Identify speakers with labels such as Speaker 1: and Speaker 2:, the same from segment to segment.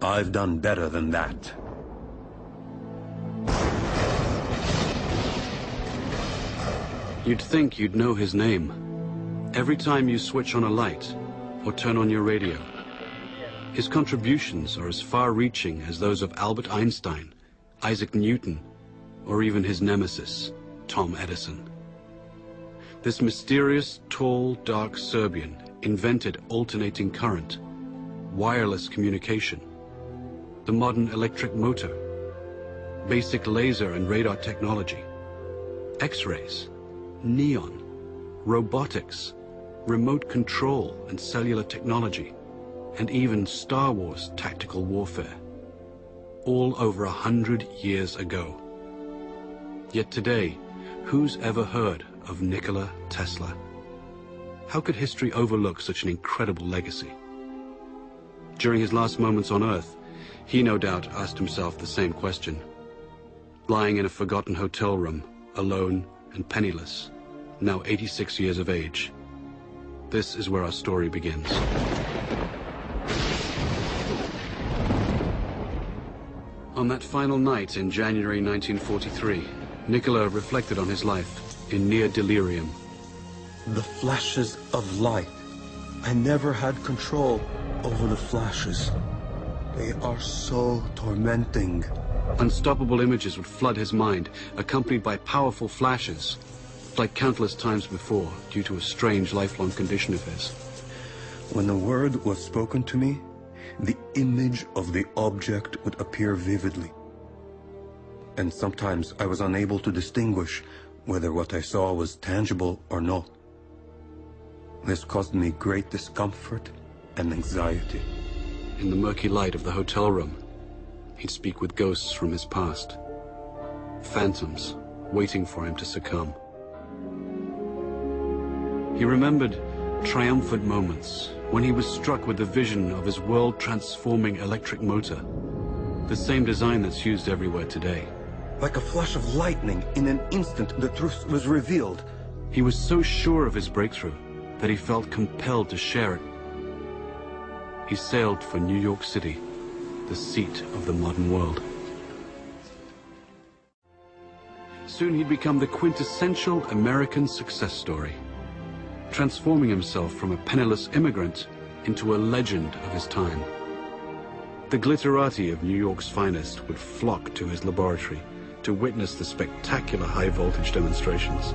Speaker 1: I've done better than that.
Speaker 2: You'd think you'd know his name. Every time you switch on a light or turn on your radio, his contributions are as far-reaching as those of Albert Einstein, Isaac Newton, or even his nemesis, Tom Edison. This mysterious, tall, dark Serbian invented alternating current, wireless communication, the modern electric motor, basic laser and radar technology, X-rays, neon, robotics, remote control and cellular technology, and even Star Wars tactical warfare, all over 100 years ago. Yet today, who's ever heard of Nikola Tesla? How could history overlook such an incredible legacy? During his last moments on Earth, he no doubt asked himself the same question. Lying in a forgotten hotel room, alone and penniless, now 86 years of age. This is where our story begins. On that final night in January 1943, Nikola reflected on his life in near delirium.
Speaker 1: The flashes of light. I never had control over the flashes. They are so tormenting.
Speaker 2: Unstoppable images would flood his mind, accompanied by powerful flashes, like countless times before, due to a strange lifelong condition of his.
Speaker 1: When the word was spoken to me, the image of the object would appear vividly. And sometimes I was unable to distinguish whether what I saw was tangible or not. This caused me great discomfort and anxiety.
Speaker 2: In the murky light of the hotel room, he'd speak with ghosts from his past. Phantoms waiting for him to succumb. He remembered triumphant moments when he was struck with the vision of his world-transforming electric motor, the same design that's used everywhere today.
Speaker 1: Like a flash of lightning, in an instant the truth was revealed.
Speaker 2: He was so sure of his breakthrough that he felt compelled to share it. He sailed for New York City, the seat of the modern world. Soon he'd become the quintessential American success story, transforming himself from a penniless immigrant into a legend of his time. The glitterati of New York's finest would flock to his laboratory to witness the spectacular high-voltage demonstrations.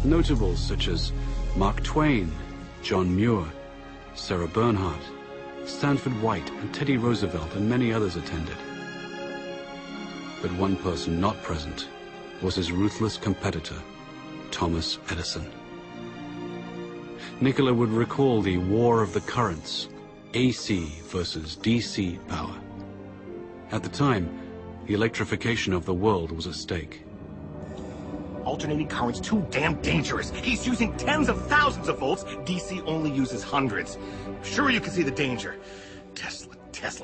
Speaker 2: Notables such as Mark Twain, John Muir, Sarah Bernhardt, Stanford White, and Teddy Roosevelt, and many others attended. But one person not present was his ruthless competitor, Thomas Edison. Nikola would recall the war of the currents, AC versus DC power. At the time, the electrification of the world was at stake.
Speaker 3: Alternating current's too damn dangerous. He's using tens of thousands of volts. DC only uses hundreds. Sure, you can see the danger.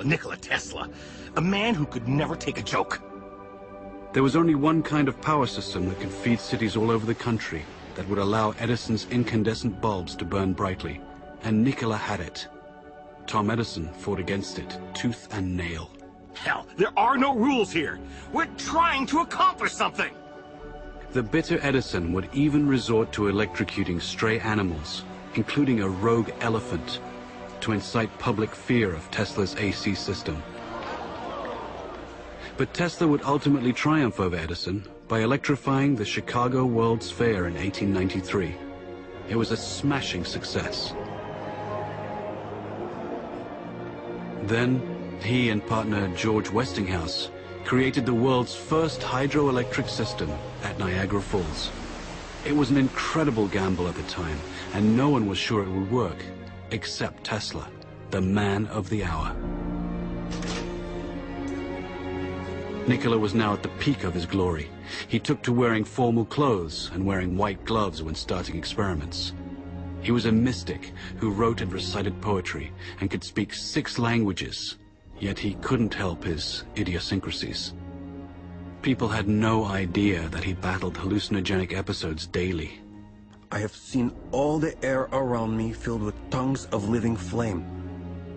Speaker 3: Nikola Tesla. A man who could never take a joke.
Speaker 2: There was only one kind of power system that could feed cities all over the country that would allow Edison's incandescent bulbs to burn brightly, and Nikola had it. Tom Edison fought against it, tooth and nail.
Speaker 3: Hell, there are no rules here. We're trying to accomplish something.
Speaker 2: The bitter Edison would even resort to electrocuting stray animals, including a rogue elephant, to incite public fear of Tesla's AC system. But Tesla would ultimately triumph over Edison by electrifying the Chicago World's Fair in 1893. It was a smashing success. Then, he and partner George Westinghouse created the world's first hydroelectric system at Niagara Falls. It was an incredible gamble at the time, and no one was sure it would work, except Tesla, the man of the hour. Nikola was now at the peak of his glory. He took to wearing formal clothes and wearing white gloves when starting experiments. He was a mystic who wrote and recited poetry and could speak 6 languages, yet he couldn't help his idiosyncrasies. People had no idea that he battled hallucinogenic episodes daily.
Speaker 1: I have seen all the air around me filled with tongues of living flame.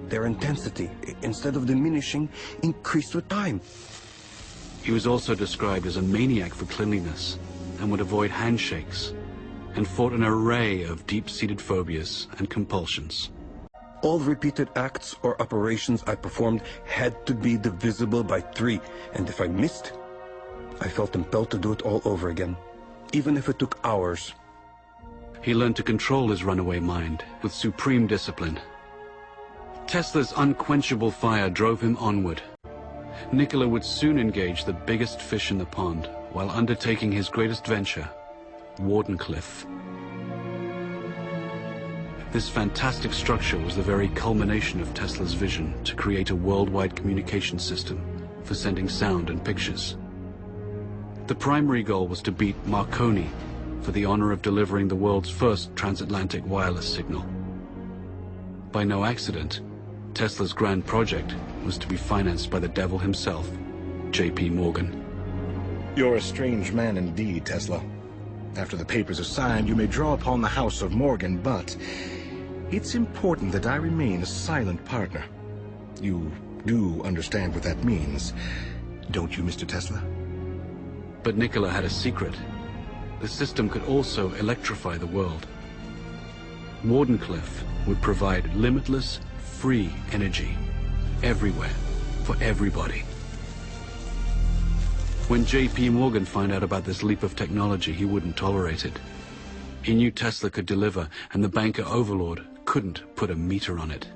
Speaker 1: Their intensity, instead of diminishing, increased with time.
Speaker 2: He was also described as a maniac for cleanliness and would avoid handshakes and fought an array of deep-seated phobias and compulsions.
Speaker 1: All repeated acts or operations I performed had to be divisible by 3, and if I missed, I felt impelled to do it all over again, even if it took hours.
Speaker 2: He learned to control his runaway mind with supreme discipline. Tesla's unquenchable fire drove him onward. Nikola would soon engage the biggest fish in the pond while undertaking his greatest venture, Wardenclyffe. This fantastic structure was the very culmination of Tesla's vision to create a worldwide communication system for sending sound and pictures. The primary goal was to beat Marconi for the honor of delivering the world's first transatlantic wireless signal. By no accident, Tesla's grand project was to be financed by the devil himself, J.P. Morgan.
Speaker 3: You're a strange man indeed, Tesla. After the papers are signed, you may draw upon the house of Morgan, but it's important that I remain a silent partner. You do understand what that means, don't you, Mr. Tesla?
Speaker 2: But Nikola had a secret. The system could also electrify the world. Wardenclyffe would provide limitless, free energy, everywhere, for everybody. When J.P. Morgan found out about this leap of technology, he wouldn't tolerate it. He knew Tesla could deliver, and the banker overlord couldn't put a meter on it.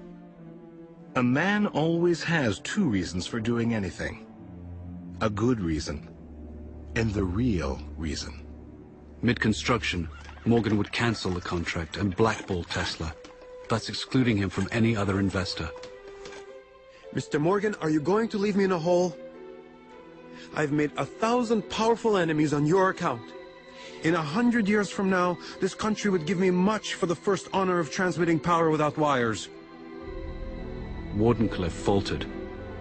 Speaker 3: A man always has 2 reasons for doing anything. A good reason, and the real reason.
Speaker 2: Mid-construction, Morgan would cancel the contract and blackball Tesla, thus excluding him from any other investor.
Speaker 1: Mr. Morgan, are you going to leave me in a hole? I've made 1,000 powerful enemies on your account. In 100 years from now, this country would give me much for the first honor of transmitting power without wires.
Speaker 2: Wardenclyffe faltered,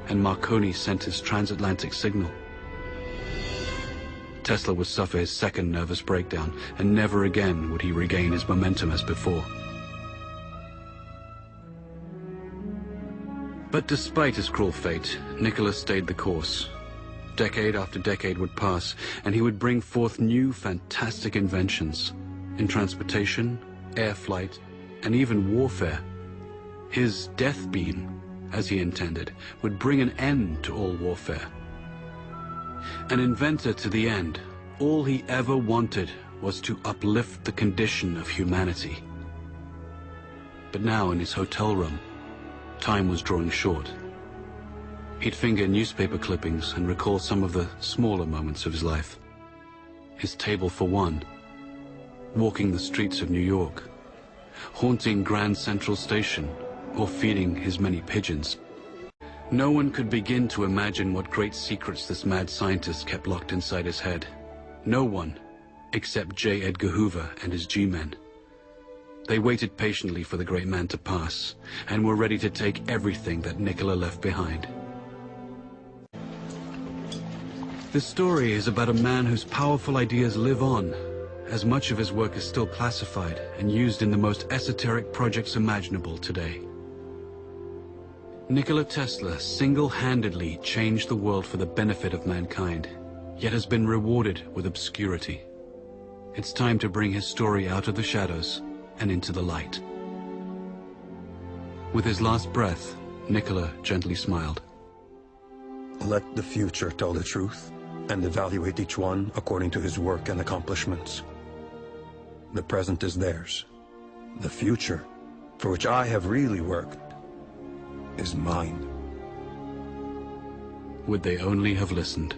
Speaker 2: and Marconi sent his transatlantic signal. Tesla would suffer his second nervous breakdown, and never again would he regain his momentum as before. But despite his cruel fate, Nikola stayed the course. Decade after decade would pass, and he would bring forth new fantastic inventions in transportation, air flight, and even warfare. His death beam, as he intended, would bring an end to all warfare. An inventor to the end, all he ever wanted was to uplift the condition of humanity. But now in his hotel room, time was drawing short. He'd finger newspaper clippings and recall some of the smaller moments of his life. His table for one, walking the streets of New York, haunting Grand Central Station, or feeding his many pigeons. No one could begin to imagine what great secrets this mad scientist kept locked inside his head. No one, except J. Edgar Hoover and his G-men. They waited patiently for the great man to pass, and were ready to take everything that Nikola left behind. This story is about a man whose powerful ideas live on, as much of his work is still classified and used in the most esoteric projects imaginable today. Nikola Tesla single-handedly changed the world for the benefit of mankind, yet has been rewarded with obscurity. It's time to bring his story out of the shadows and into the light. With his last breath, Nikola gently smiled.
Speaker 1: Let the future tell the truth, and evaluate each one according to his work and accomplishments. The present is theirs. The future, for which I have really worked, is mine.
Speaker 2: Would they only have listened?